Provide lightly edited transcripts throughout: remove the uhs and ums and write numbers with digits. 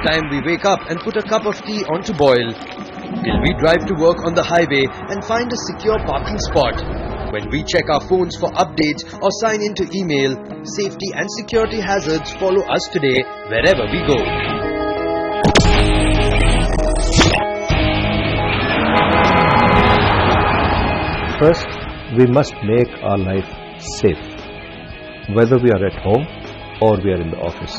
time we wake up and put a cup of tea on to boil, till we drive to work on the highway and find a secure parking spot, when we check our phones for updates or sign into email, safety and security hazards follow us today wherever we go. First, we must make our life safe, whether we are at home or we are in the office,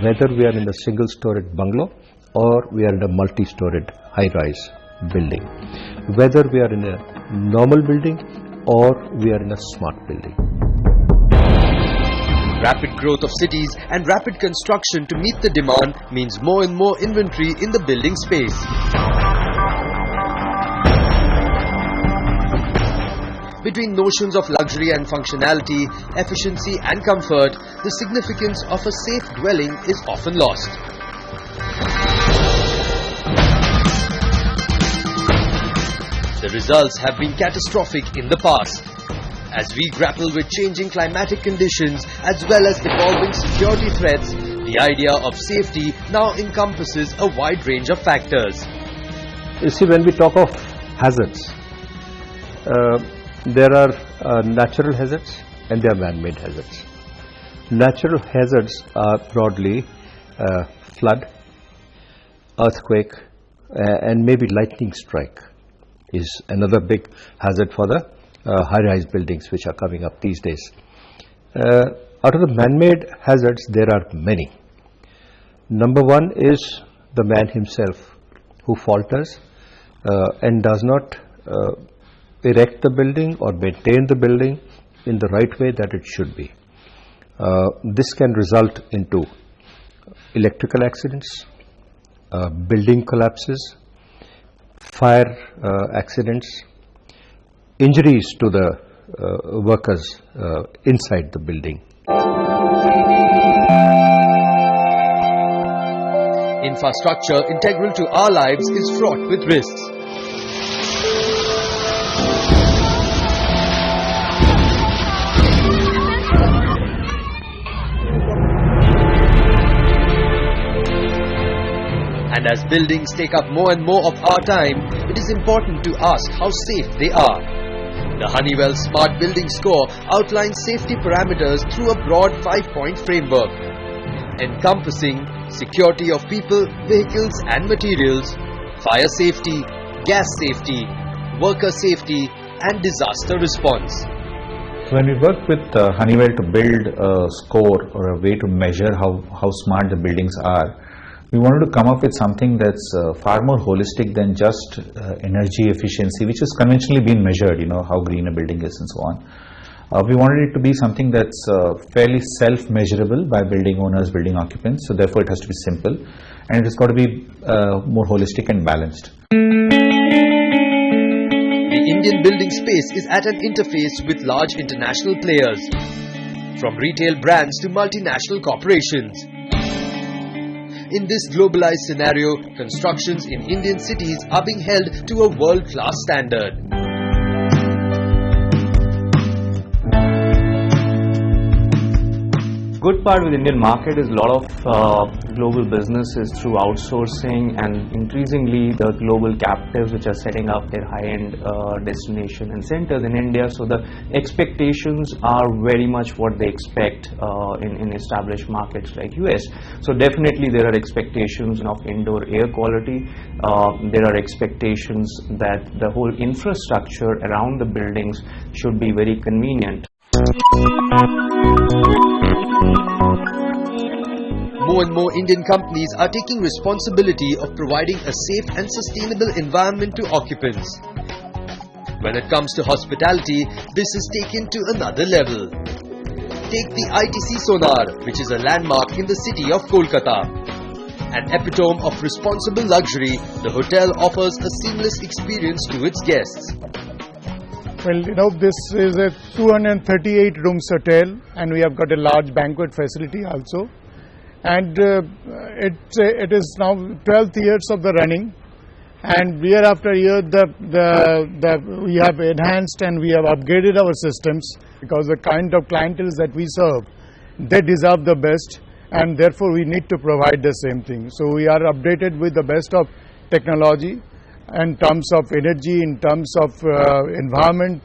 whether we are in a single-storied bungalow or we are in a multi-storied high-rise building, whether we are in a normal building or we are in a smart building. Rapid growth of cities and rapid construction to meet the demand means more and more inventory in the building space. Between notions of luxury and functionality, efficiency and comfort, the significance of a safe dwelling is often lost. The results have been catastrophic in the past. As we grapple with changing climatic conditions as well as evolving security threats, the idea of safety now encompasses a wide range of factors. You see, when we talk of hazards, there are natural hazards and there are man-made hazards. Natural hazards are broadly flood, earthquake, and maybe lightning strike is another big hazard for the high-rise buildings which are coming up these days. Out of the man-made hazards, there are many. Number one is the man himself who falters and does not erect the building or maintain the building in the right way that it should be. This can result into electrical accidents, building collapses, fire accidents, injuries to the workers inside the building. Infrastructure integral to our lives is fraught with risks. And as buildings take up more and more of our time, it is important to ask how safe they are. The Honeywell Smart Building Score outlines safety parameters through a broad 5-point framework, encompassing security of people, vehicles and materials, fire safety, gas safety, worker safety and disaster response. So when we work with Honeywell to build a score or a way to measure how smart the buildings are, we wanted to come up with something that's far more holistic than just energy efficiency, which has conventionally been measured, how green a building is and so on. We wanted it to be something that's fairly self-measurable by building owners, building occupants, so therefore it has to be simple and it has got to be more holistic and balanced. The Indian building space is at an interface with large international players, from retail brands to multinational corporations. In this globalized scenario, constructions in Indian cities are being held to a world-class standard. Good part with Indian market is a lot of global businesses through outsourcing and increasingly the global captives which are setting up their high-end destination and centers in India. So the expectations are very much what they expect in established markets like US. So definitely there are expectations of indoor air quality. There are expectations that the whole infrastructure around the buildings should be very convenient. More and more Indian companies are taking responsibility of providing a safe and sustainable environment to occupants. When it comes to hospitality, this is taken to another level. Take the ITC Sonar, which is a landmark in the city of Kolkata. An epitome of responsible luxury, the hotel offers a seamless experience to its guests. Well, this is a 238 rooms hotel and we have got a large banquet facility also. And it is now 12th years of the running, and year after year we have enhanced and we have upgraded our systems, because the kind of clientele that we serve, they deserve the best, and therefore we need to provide the same thing. So we are updated with the best of technology in terms of energy, in terms of environment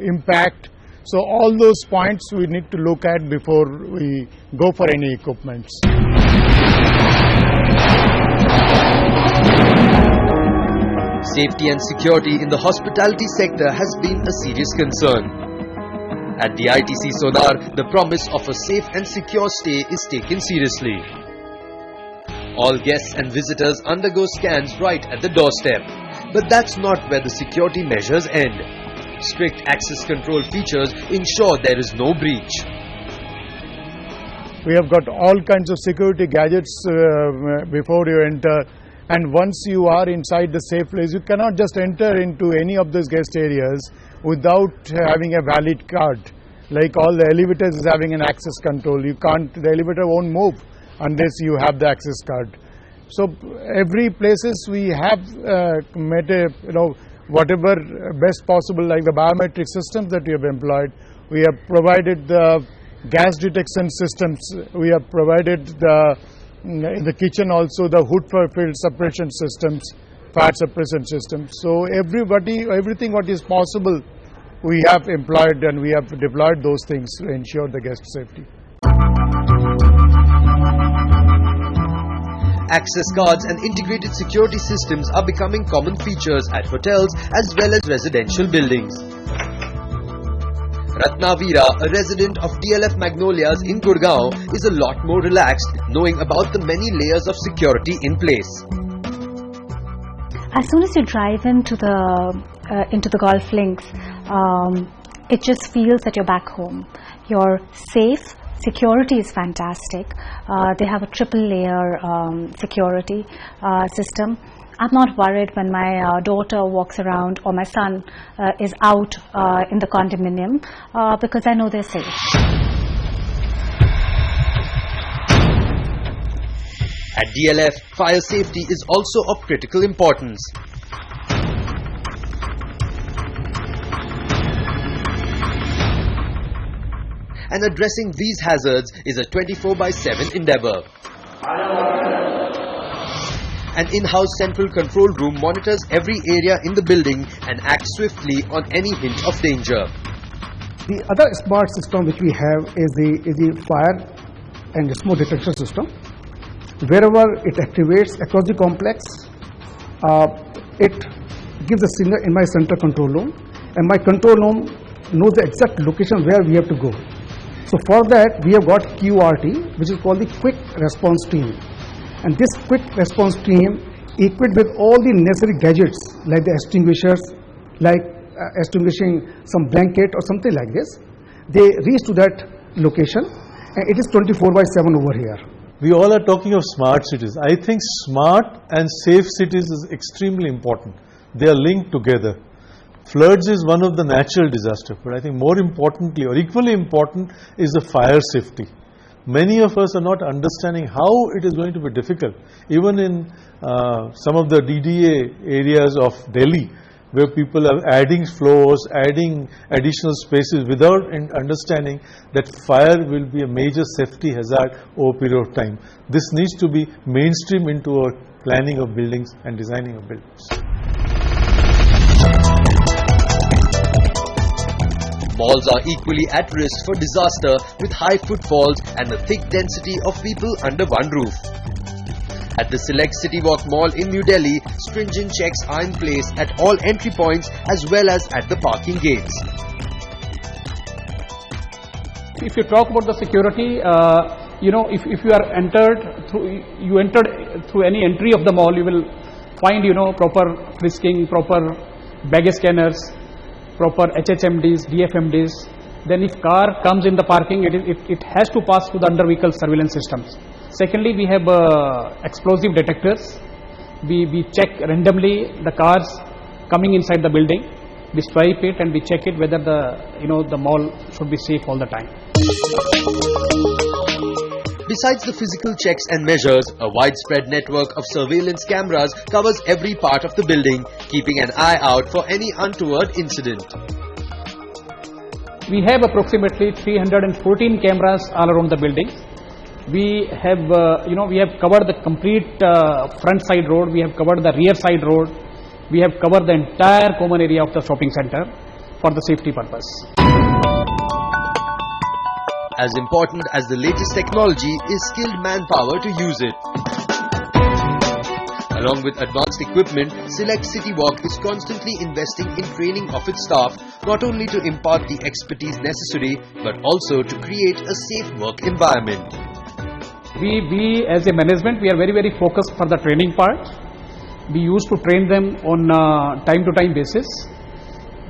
impact. So all those points we need to look at before we go for any equipments. Safety and security in the hospitality sector has been a serious concern. At the ITC Sonar, the promise of a safe and secure stay is taken seriously. All guests and visitors undergo scans right at the doorstep. But that's not where the security measures end. Strict access control features ensure there is no breach. We have got all kinds of security gadgets before you enter, and once you are inside the safe place, you cannot just enter into any of those guest areas without having a valid card. Like all the elevators is having an access control. You can't, the elevator won't move unless you have the access card. So every places we have made a, whatever best possible, like the biometric systems that we have employed. We have provided the gas detection systems. We have provided in the kitchen also the hood for field suppression systems, fire suppression systems. So everything what is possible, we have employed and we have deployed those things to ensure the guest safety. Access cards and integrated security systems are becoming common features at hotels as well as residential buildings. Ratnavira, a resident of DLF Magnolias in Gurgaon, is a lot more relaxed knowing about the many layers of security in place. As soon as you drive into the golf links, it just feels that you're back home. You're safe. Security is fantastic. They have a triple layer security system. I'm not worried when my daughter walks around or my son is out in the condominium because I know they're safe. At DLF, fire safety is also of critical importance. And addressing these hazards is a 24/7 endeavor. An in-house central control room monitors every area in the building and acts swiftly on any hint of danger. The other smart system which we have is the fire and smoke detection system. Wherever it activates across the complex, it gives a signal in my central control room, and my control room knows the exact location where we have to go. So for that, we have got QRT, which is called the Quick Response Team. And this Quick Response Team, equipped with all the necessary gadgets, like the extinguishers, like extinguishing some blanket or something like this, they reach to that location, and it is 24/7 over here. We all are talking of smart cities. I think smart and safe cities is extremely important. They are linked together. Floods is one of the natural disasters, but I think more importantly or equally important is the fire safety. Many of us are not understanding how it is going to be difficult. Even in some of the DDA areas of Delhi, where people are adding floors, adding additional spaces without understanding that fire will be a major safety hazard over a period of time. This needs to be mainstream into our planning of buildings and designing of buildings. Malls are equally at risk for disaster with high footfalls and a thick density of people under one roof. At the Select City Walk Mall in New Delhi, stringent checks are in place at all entry points as well as at the parking gates. If you talk about the security, if you are entered through any entry of the mall, you will find proper frisking, proper baggage scanners, proper HHMDs, DFMDs. Then if car comes in the parking, it has to pass through the under vehicle surveillance systems. Secondly, we have explosive detectors. We check randomly the cars coming inside the building. We swipe it and we check it whether the mall should be safe all the time. Besides the physical checks and measures, a widespread network of surveillance cameras covers every part of the building, keeping an eye out for any untoward incident. We have approximately 314 cameras all around the building. We have, we have covered the complete front side road, we have covered the rear side road, we have covered the entire common area of the shopping center for the safety purpose. As important as the latest technology is skilled manpower to use it. Along with advanced equipment, Select City Walk is constantly investing in training of its staff, not only to impart the expertise necessary, but also to create a safe work environment. We as a management, we are very, very focused for the training part. We used to train them on time-to-time basis.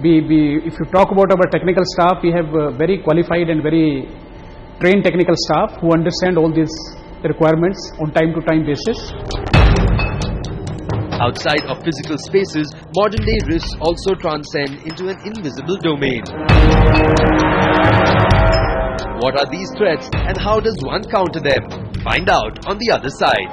If you talk about our technical staff, we have very qualified and very trained technical staff who understand all these requirements on time-to-time basis. Outside of physical spaces, modern-day risks also transcend into an invisible domain. What are these threats and how does one counter them? Find out on the other side.